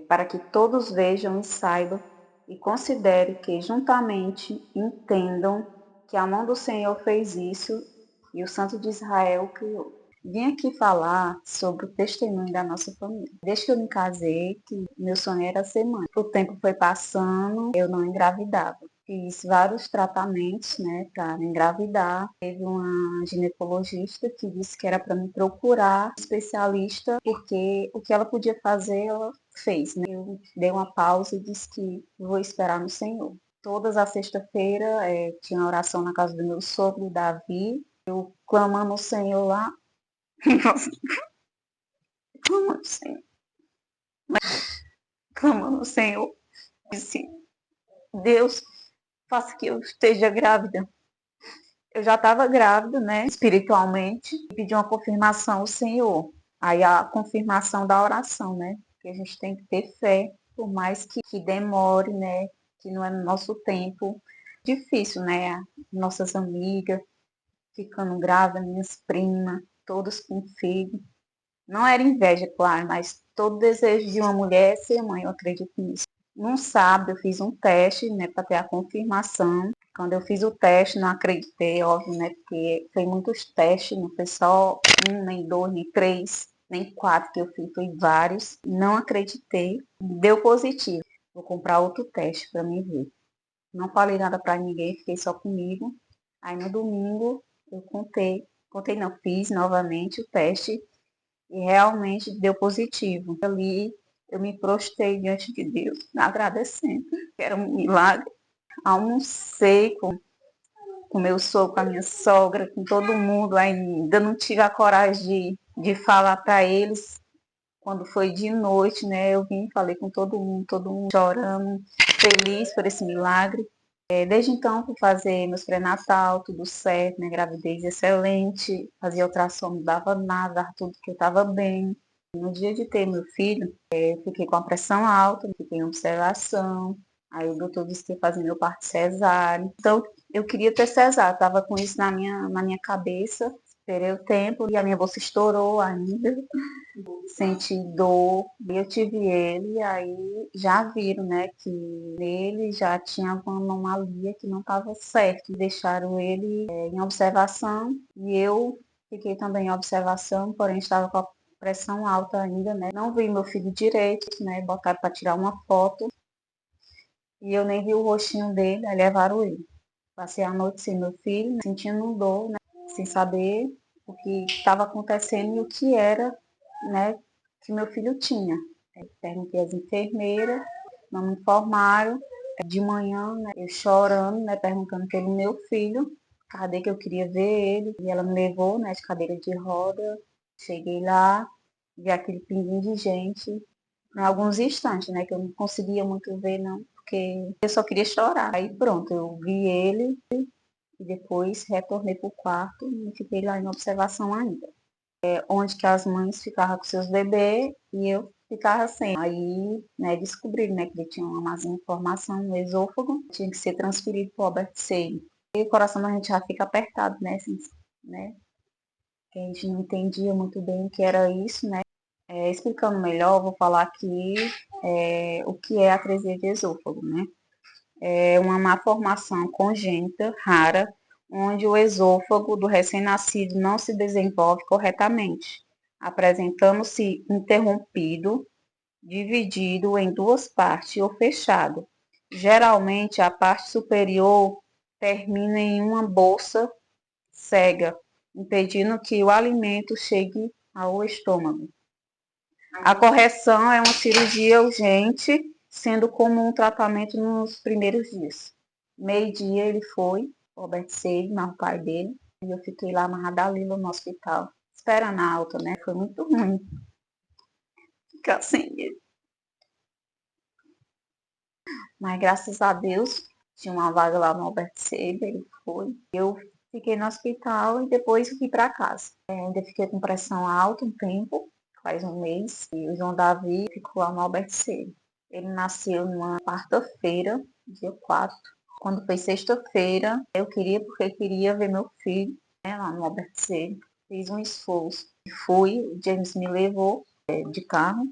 para que todos vejam e saibam e considerem que juntamente entendam que a mão do Senhor fez isso e o Santo de Israel criou. Vim aqui falar sobre o testemunho da nossa família. Desde que eu me casei, que meu sonho era ser mãe. O tempo foi passando, eu não engravidava. Fiz vários tratamentos, para engravidar. Teve uma ginecologista que disse que era para me procurar um especialista, porque o que ela podia fazer, ela fez, Eu dei uma pausa e disse que vou esperar no Senhor. Todas as sexta-feira tinha oração na casa do meu sogro, Davi. Eu clamando ao Senhor lá. Clamando ao Senhor. Clamando ao Senhor. Disse, Deus, faça que eu esteja grávida. Eu já estava grávida, espiritualmente, e pedi uma confirmação ao Senhor. Aí a confirmação da oração, que a gente tem que ter fé, por mais que demore, que não é no nosso tempo. Difícil, Nossas amigas ficando grávidas, minhas primas, todas com filho. Não era inveja, claro, mas todo desejo de uma mulher é ser mãe, eu acredito nisso. Num sábado eu fiz um teste, para ter a confirmação. Quando eu fiz o teste, não acreditei, óbvio, porque foi muitos testes, não foi só um, nem dois, nem três, nem quatro que eu fiz, foi vários. Não acreditei, deu positivo. Vou comprar outro teste para mim ver. Não falei nada para ninguém, fiquei só comigo. Aí no domingo eu contei não, fiz novamente o teste e realmente deu positivo. Ali eu me prostrei diante de Deus, agradecendo, que era um milagre. Almocei com meu sogro, com a minha sogra, com todo mundo. Ainda não tive a coragem de falar para eles. Quando foi de noite, eu vim e falei com todo mundo chorando, feliz por esse milagre. Desde então, fui fazer meus pré-natal, tudo certo, minha gravidez excelente, fazia ultrassom, não dava nada, dava tudo que eu estava bem. No dia de ter meu filho, fiquei com a pressão alta, fiquei em observação. Aí o doutor disse que ia fazer meu parto cesáreo. Então, eu queria ter cesárea, estava com isso na minha cabeça. Esperei o tempo e a minha bolsa estourou ainda. Senti dor, eu tive ele, aí já viram, que nele já tinha alguma anomalia que não estava certo. Deixaram ele em observação e eu fiquei também em observação, porém estava com a pressão alta ainda, Não vi meu filho direito, Botaram para tirar uma foto e eu nem vi o rostinho dele, aí levaram ele. Passei a noite sem meu filho, sentindo dor, sem saber o que estava acontecendo e o que era, que meu filho tinha. Perguntei às enfermeiras, não me informaram. De manhã, eu chorando, perguntando pelo meu filho, cadê que eu queria ver ele. E ela me levou, de cadeira de roda. Cheguei lá, vi aquele pinguim de gente, em alguns instantes, que eu não conseguia muito ver, não, porque eu só queria chorar. Aí pronto, eu vi ele e depois retornei para o quarto e fiquei lá em observação ainda. Onde que as mães ficavam com seus bebês e eu ficava sem. Aí, descobriram, que ele tinha uma má informação no esôfago, tinha que ser transferido para o Albert Sabin. E o coração da gente já fica apertado, assim, que a gente não entendia muito bem o que era isso, explicando melhor, vou falar aqui o que é atresia de esôfago, É uma malformação congênita, rara, onde o esôfago do recém-nascido não se desenvolve corretamente, apresentando-se interrompido, dividido em duas partes ou fechado. Geralmente, a parte superior termina em uma bolsa cega, impedindo que o alimento chegue ao estômago. A correção é uma cirurgia urgente, sendo comum o tratamento nos primeiros dias. Meio-dia ele foi, Albert Sabin, o pai dele, e eu fiquei lá amarrada ali no hospital, esperando a alta, Foi muito ruim ficar sem ele. Mas graças a Deus, tinha uma vaga lá no Albert Sabin, ele foi. Eu fiquei no hospital e depois fui para casa. Ainda fiquei com pressão alta um tempo, faz um mês, e o João Davi ficou lá no Albert Sabin. Ele nasceu numa quarta-feira, dia 4. Quando foi sexta-feira, eu queria ver meu filho, lá no Albert Sabin. Fiz um esforço. Fui, o James me levou de carro.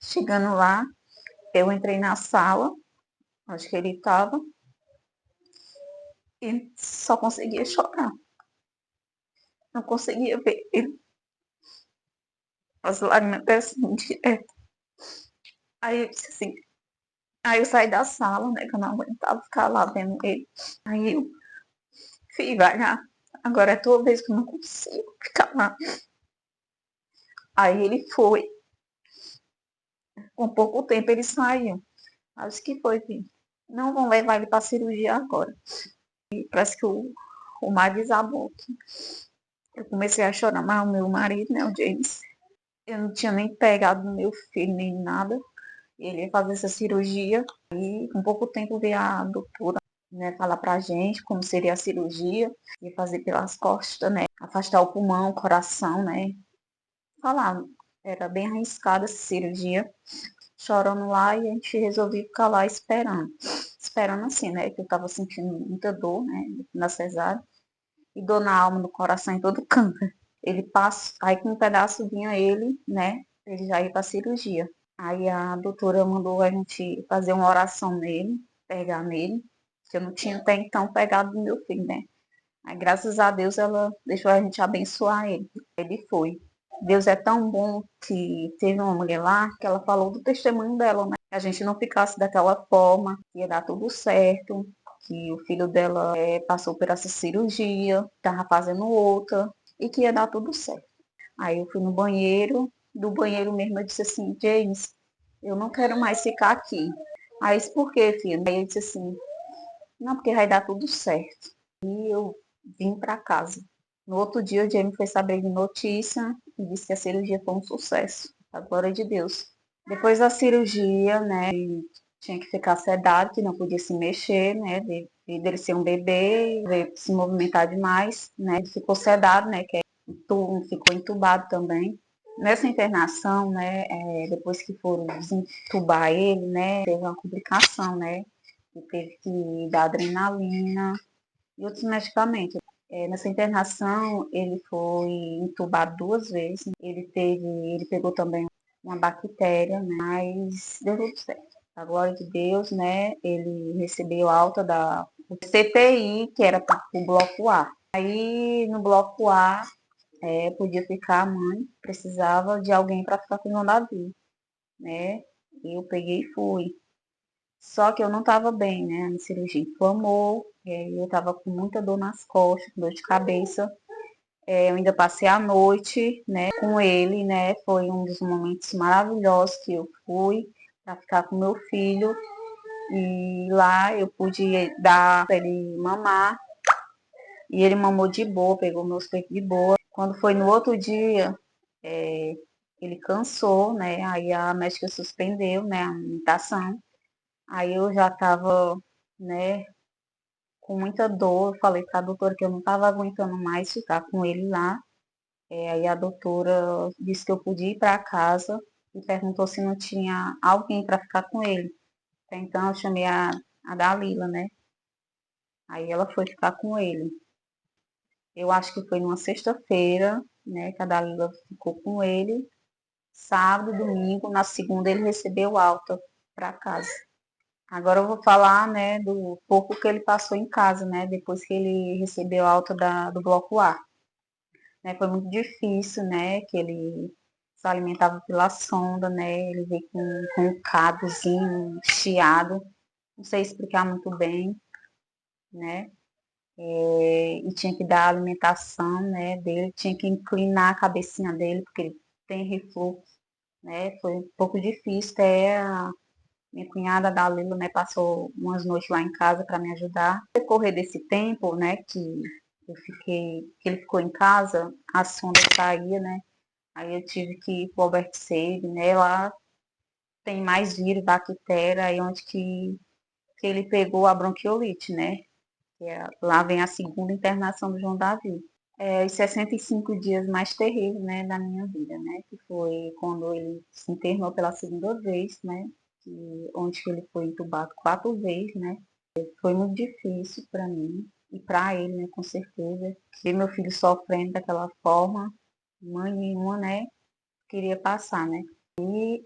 Chegando lá, Eu entrei na sala, onde que ele estava, e só conseguia chorar. Não conseguia ver ele, as lágrimas descendo direto. Aí eu disse assim, aí eu saí da sala, né, que eu não aguentava ficar lá vendo ele. Aí eu, filho, vai lá, agora é a tua vez que eu não consigo ficar lá. Aí ele foi, com pouco tempo ele saiu. Acho que foi, filho. Não vão levar ele para cirurgia agora. E parece que o mar desabou aqui. Eu comecei a chorar, mas o meu marido, né, o James, eu não tinha nem pegado no meu filho, nem nada. Ele ia fazer essa cirurgia e com pouco tempo veio a doutora, né, falar pra gente como seria a cirurgia, ia fazer pelas costas, né, afastar o pulmão, o coração, né, falar, era bem arriscada essa cirurgia, chorando lá e a gente resolveu ficar lá esperando assim, né, que eu tava sentindo muita dor, né, na cesárea e dor na alma, no coração, em todo canto. Ele passa, aí com um pedaço vinha ele, né, ele já ia pra cirurgia. Aí a doutora mandou a gente fazer uma oração nele, pegar nele, que eu não tinha até então pegado no meu filho, né? Aí, graças a Deus, ela deixou a gente abençoar ele. Ele foi. Deus é tão bom que teve uma mulher lá que ela falou do testemunho dela, né? Que a gente não ficasse daquela forma, que ia dar tudo certo, que o filho dela passou por essa cirurgia, estava fazendo outra, e que ia dar tudo certo. Aí eu fui no banheiro, do banheiro mesmo eu disse assim, James, eu não quero mais ficar aqui. Aí disse, por quê, filho? Aí eu disse assim, não, porque vai dar tudo certo. E eu vim para casa. No outro dia o James foi saber de notícia e disse que a cirurgia foi um sucesso. A glória de Deus. Depois da cirurgia, né, ele tinha que ficar sedado, que não podia se mexer, né, dele ser um bebê, se movimentar demais, né, ele ficou sedado, né, que ficou entubado também. Nessa internação, né, depois que foram desentubar ele, né, teve uma complicação, né, ele teve que dar adrenalina e outros medicamentos. Nessa internação, ele foi entubado 2 vezes. Ele pegou também uma bactéria, né, mas deu tudo certo. A glória de Deus, né, ele recebeu alta da CTI, que era para o bloco A. Aí, no bloco A, podia ficar a mãe, precisava de alguém para ficar com o Davi, né? Eu peguei e fui. Só que eu não estava bem, né? A minha cirurgia inflamou, eu estava com muita dor nas costas, dor de cabeça. Eu ainda passei a noite, né, com ele, né? Foi um dos momentos maravilhosos que eu fui para ficar com meu filho. E lá eu pude dar para ele mamar. E ele mamou de boa, pegou meus peitos de boa. Quando foi no outro dia, é, ele cansou, né? Aí a médica suspendeu, né, a amamentação. Aí eu já estava, né, com muita dor. Eu falei para a doutora que eu não estava aguentando mais ficar com ele lá. Aí a doutora disse que eu podia ir para casa e perguntou se não tinha alguém para ficar com ele. Então eu chamei a Dalila, né? Aí ela foi ficar com ele. Eu acho que foi numa sexta-feira, né, que a Dalila ficou com ele. Sábado, domingo, na segunda ele recebeu alta para casa. Agora eu vou falar, né, do pouco que ele passou em casa, né, depois que ele recebeu alta do bloco A. Né, foi muito difícil, né, que ele se alimentava pela sonda, né, ele veio com um cabozinho, um chiado, não sei explicar muito bem, né, e tinha que dar a alimentação, né, dele, tinha que inclinar a cabecinha dele, porque ele tem refluxo, né, foi um pouco difícil, até minha cunhada da Lila, né, passou umas noites lá em casa para me ajudar. No decorrer desse tempo, né, que ele ficou em casa, a sonda saía, né, aí eu tive que ir pro Albert Sabin, né, lá tem mais vírus, bactéria, aí onde que ele pegou a bronquiolite, né, lá vem a segunda internação do João Davi. Os 65 dias mais terríveis, né, da minha vida, né, que foi quando ele se internou pela segunda vez, né, onde ele foi entubado 4 vezes, né, foi muito difícil para mim e para ele, né, com certeza, ver meu filho sofrendo daquela forma, mãe nenhuma, né, queria passar, né, e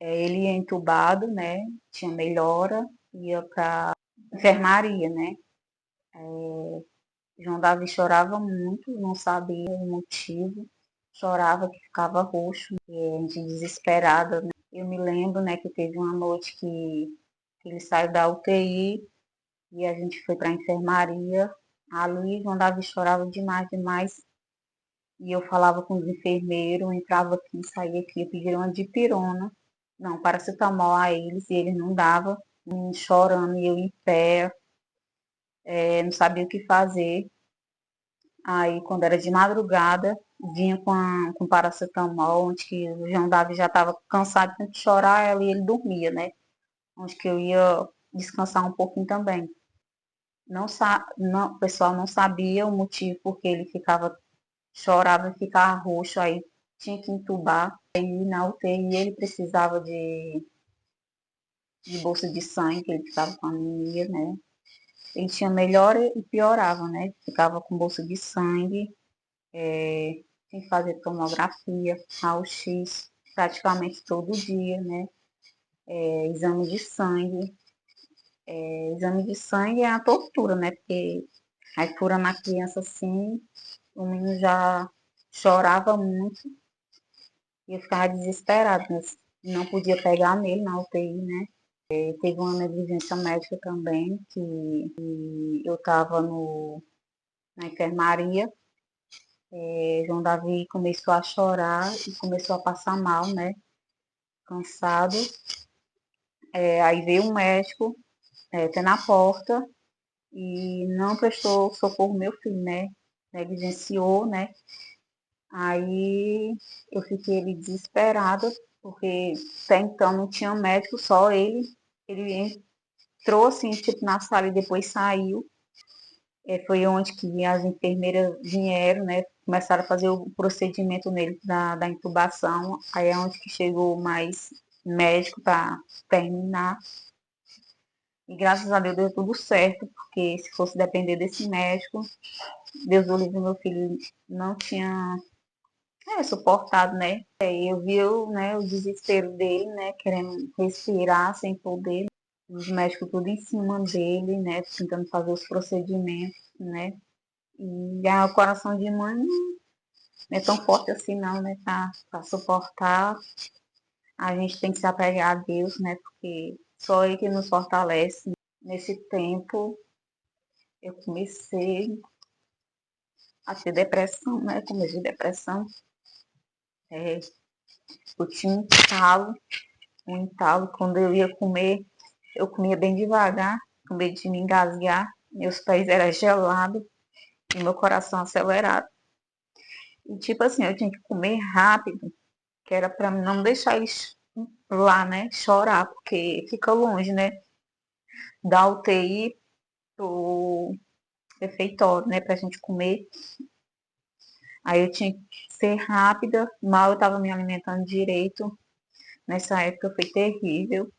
Ele ia entubado, né? Tinha melhora, ia para enfermaria, né? João Davi chorava muito, não sabia o motivo, chorava que ficava roxo, e a gente desesperada, né? Eu me lembro, né, que teve uma noite que ele saiu da UTI e a gente foi para a enfermaria. Ali, João Davi chorava demais, demais. E eu falava com os enfermeiros, entrava aqui, saía aqui, eu pedia uma dipirona, não, paracetamol a eles, e eles não davam, chorando, e eu em pé, não sabia o que fazer. Aí, quando era de madrugada, vinha com paracetamol, onde que o João Davi já estava cansado de chorar, e ele dormia, né? Onde que eu ia descansar um pouquinho também. O pessoal não sabia o motivo porque ele chorava e ficava roxo, aí tinha que entubar. Aí na UTI ele precisava de bolsa de sangue, ele ficava com anemia, né? Ele tinha melhora e piorava, né? Ficava com bolsa de sangue, tinha que fazer tomografia, raio-x, praticamente todo dia, né? Exame de sangue. Exame de sangue é a tortura, né? Porque aí fura na criança assim, o menino já chorava muito e eu ficava desesperada, né? Não podia pegar nele na UTI, né? Teve uma negligência médica também, que eu estava na enfermaria. João Davi começou a chorar e começou a passar mal, né? Cansado. Aí veio um médico até na porta e não prestou socorro ao meu filho, né? Negligenciou, né? Aí eu fiquei ali desesperada, porque até então não tinha médico, só ele. Ele entrou assim, tipo, na sala e depois saiu. Foi onde que as enfermeiras vieram, né? Começaram a fazer o procedimento nele da intubação. Aí é onde que chegou mais médico para terminar. E graças a Deus deu tudo certo, porque se fosse depender desse médico, Deus do livre, meu filho não tinha suportado, né? Eu vi né, o desespero dele, né? Querendo respirar sem poder. Os médicos tudo em cima dele, né? Tentando fazer os procedimentos, né? E o coração de mãe não é tão forte assim não, né? Pra suportar. A gente tem que se apegar a Deus, né? Porque só Ele que nos fortalece. Nesse tempo, eu comecei a ter depressão, né? Comecei de depressão. Eu tinha um entalo. Quando eu ia comer, eu comia bem devagar, com medo de me engasgar. Meus pés eram gelados e meu coração acelerado. E tipo assim, eu tinha que comer rápido, que era para não deixar eles lá, né, chorar, porque fica longe, né, da UTI pro refeitório, né, pra gente comer. Aí eu tinha que ser rápida, mal eu estava me alimentando direito. Nessa época foi terrível.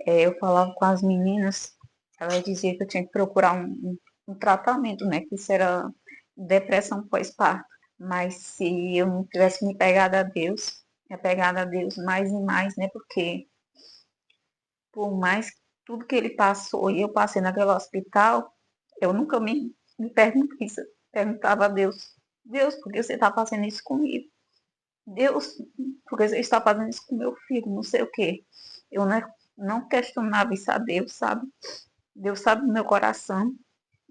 Eu falava com as meninas, elas diziam que eu tinha que procurar um tratamento, né, que isso era depressão pós-parto. Mas se eu não tivesse me pegado a Deus, me apegado a Deus mais e mais, né, porque por mais tudo que ele passou e eu passei naquele hospital, eu nunca me perguntei isso. Perguntava a Deus, Deus, por que você está fazendo isso comigo? Deus, por que você está fazendo isso com meu filho? Não sei o quê. Eu não questionava isso a Deus, sabe? Deus sabe do meu coração.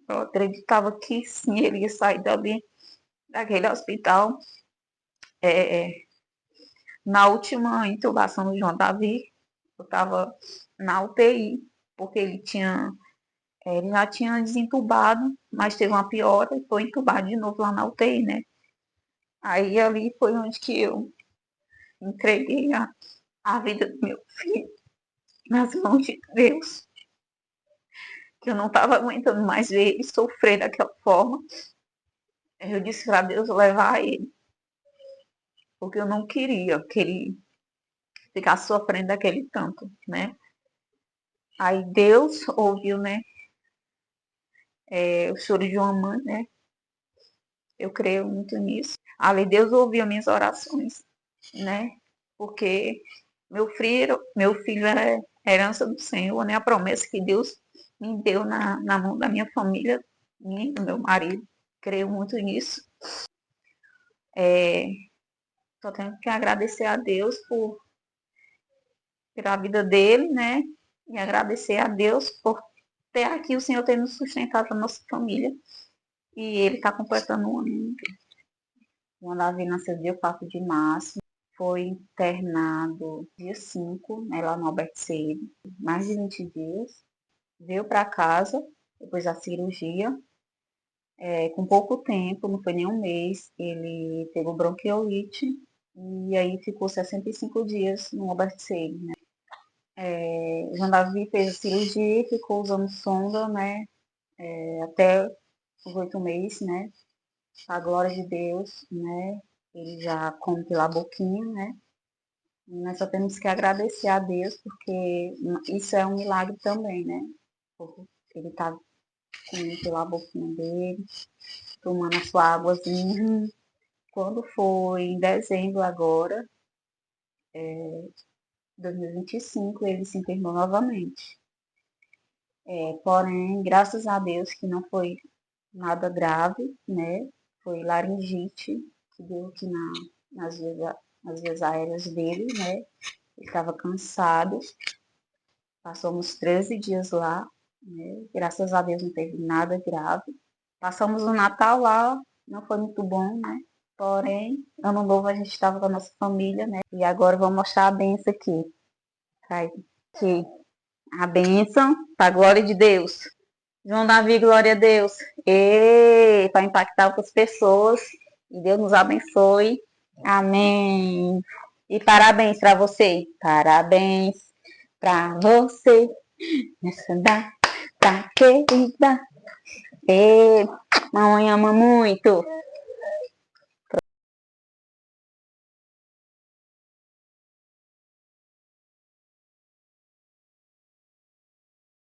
Eu acreditava que sim, ele ia sair dali, daquele hospital. É, Na última intubação do João Davi, eu estava na UTI, porque ele já tinha desentubado, mas teve uma piora e foi entubado de novo lá na UTI, né? Aí ali foi onde que eu entreguei a vida do meu filho nas mãos de Deus, que eu não estava aguentando mais ver ele sofrer daquela forma. Eu disse para Deus levar ele, porque eu não queria que ele ficasse sofrendo daquele tanto, né? Aí Deus ouviu, né, o choro de uma mãe, né? Eu creio muito nisso. Ali Deus ouviu minhas orações, né? Porque Meu filho é herança do Senhor, né? A promessa que Deus me deu na mão da minha família, minha e do meu marido. Creio muito nisso. Só tenho que agradecer a Deus pela vida dele, né? E agradecer a Deus por ter aqui o Senhor ter nos sustentado a nossa família. E ele está completando um ano. O Davi nasceu dia 4 de março. Foi internado dia 5, né, lá no Albert Seib, mais de 20 dias. Veio para casa, depois da cirurgia. Com pouco tempo, não foi nem um mês, ele pegou bronquiolite e aí ficou 65 dias no Albert Seib, né? João Davi fez a cirurgia e ficou usando sonda, né? Até os 8 meses, né? A glória de Deus, né? Ele já come pela boquinha, né? E nós só temos que agradecer a Deus, porque isso é um milagre também, né? Porque ele tá comendo pela boquinha dele, tomando a sua águazinha. Quando foi em dezembro agora, 2025, ele se internou novamente. Porém, graças a Deus que não foi nada grave, né? Foi laringite que deu aqui nas vias aéreas dele, né? Ele estava cansado. Passamos 13 dias lá, né? Graças a Deus não teve nada grave. Passamos o Natal lá, não foi muito bom, né? Porém, ano novo a gente estava com a nossa família, né? E agora eu vou mostrar a benção aqui. Tá aqui. A benção, para a glória de Deus. João Davi, glória a Deus. E para impactar outras pessoas. E Deus nos abençoe. Amém. E parabéns para você. Parabéns para você. Nessa data querida. E mamãe ama muito.